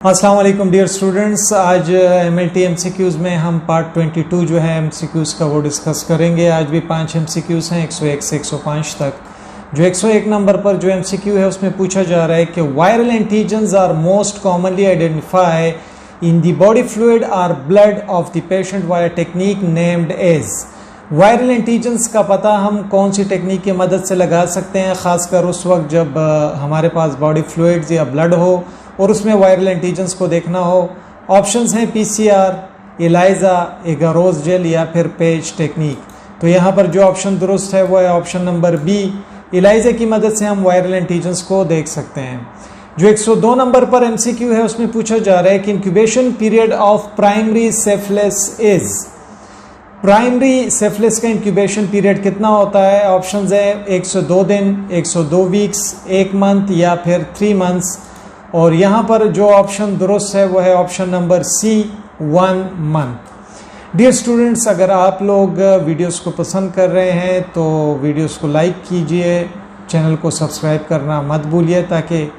अस्सलाम वालेकुम dear students. आज MLT MCQs में हम पार्ट 22 जो है MCQs का वो डिस्कस करेंगे। आज भी 5 MCQs हैं 101 से 105 तक। जो 101 नंबर पर जो MCQ है उसमें पूछा जा रहा है कि viral antigens are most commonly identify in the body fluid or blood of the patient via technique named as. Viral antigens का पता हम कौन सी टेक्निक की मदद से लगा सकते हैं, ख़ासकर उस वक्त जब हमारे पास बॉडी फ्लूइड्स या ब्लड हो और उसमें वायरल एंटीजन्स को देखना हो। ऑप्शंस हैं PCR, एलाइजा, एगारोज जेल या फिर पेज टेक्निक। तो यहाँ पर जो ऑप्शन दुरुस्त है वो है ऑप्शन नंबर बी, एलाइजा की मदद से हम वायरल एंटीजन्स को देख सकते हैं। जो 102 नंबर पर MCQ है उसमें पूछा जा रहा है कि incubation period of primary syphilis is. Primary syphilis का इंक्यूबेशन पीरियड कितना होता है? ऑप्शंस है 102 दिन, 102 वीक्स, 1 मंथ या फिर 3 मंथ्स। और यहाँ पर जो ऑप्शन दुरुस्त है वो है option number C, 1 month. Dear students, अगर आप लोग वीडियोस को पसंद कर रहे हैं तो वीडियोस को लाइक कीजिए, चैनल को सब्सक्राइब करना मत भूलिए ताकि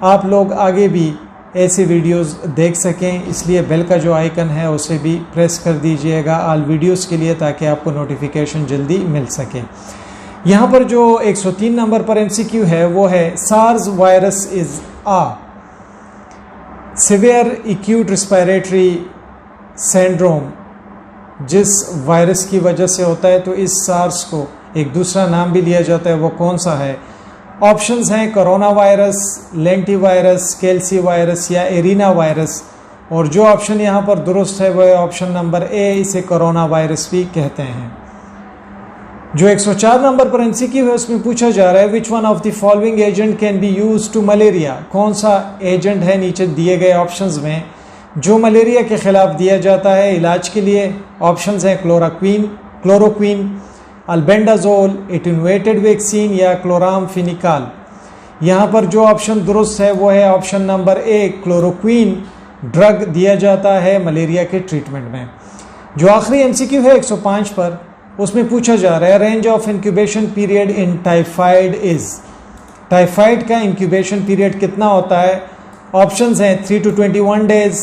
आप लोग आगे भी ऐसे वीडियोस देख सकें। इसलिए बेल का जो आइकन है उसे भी प्रेस कर दीजिएगा ऑल वीडियोस के लिए, ताकि आपको नोटिफिकेशन जल्दी मिल सके। यहाँ पर जो 103 नंबर पर MCQ है वो है SARS virus is a severe acute respiratory syndrome. जिस वायरस की वजह से होता है तो इस सार्स को एक दूसरा नाम भी लिया जाता है, वो कौन सा है? ऑप्शंस हैं corona virus, lenti virus, कैल्सी virus या एरिना वायरस। और जो ऑप्शन यहाँ पर दुरुस्त है वो है ऑप्शन नंबर ए, इसे कोरोना वायरस भी कहते हैं। जो 104 नंबर पर MCQ है उसमें पूछा जा रहा है which one of the following agent can be use to malaria. कौन सा एजेंट है नीचे दिए गए ऑप्शंस में जो मलेरिया के खिलाफ दिया जाता है इलाज के लिए? ऑप्शंस हैं क्लोरोक्वीन, अल्बेंडाजोल, एटेनुएटेड वैक्सीन या क्लोरामफेनिकाल। यहाँ पर जो ऑप्शन दुरुस्त है वो है option number A, chloroquine drug दिया जाता है मलेरिया के ट्रीटमेंट में। जो आखिरी MCQ है 105 पर उसमें पूछा जा रहा है range of incubation period in typhoid is. Typhoid का इंक्यूबेशन पीरियड कितना होता है? ऑप्शंस हैं 3 to 21 days,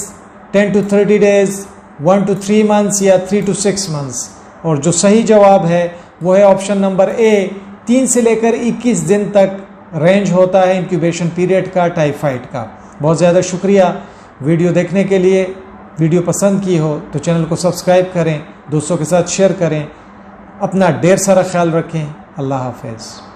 10 to 30 days, 1 to 3 months या 3 to 6 मंथ्स। और जो सही जवाब है वो है ऑप्शन नंबर ए, 3 से लेकर 21 दिन तक रेंज होता है इंक्यूबेशन पीरियड का टाइफाइड का। बहुत ज़्यादा शुक्रिया वीडियो देखने के लिए। वीडियो पसंद की हो तो चैनल को सब्सक्राइब करें, दोस्तों के साथ शेयर करें। अपना ढेर सारा ख्याल रखें। अल्लाह हाफ़िज़।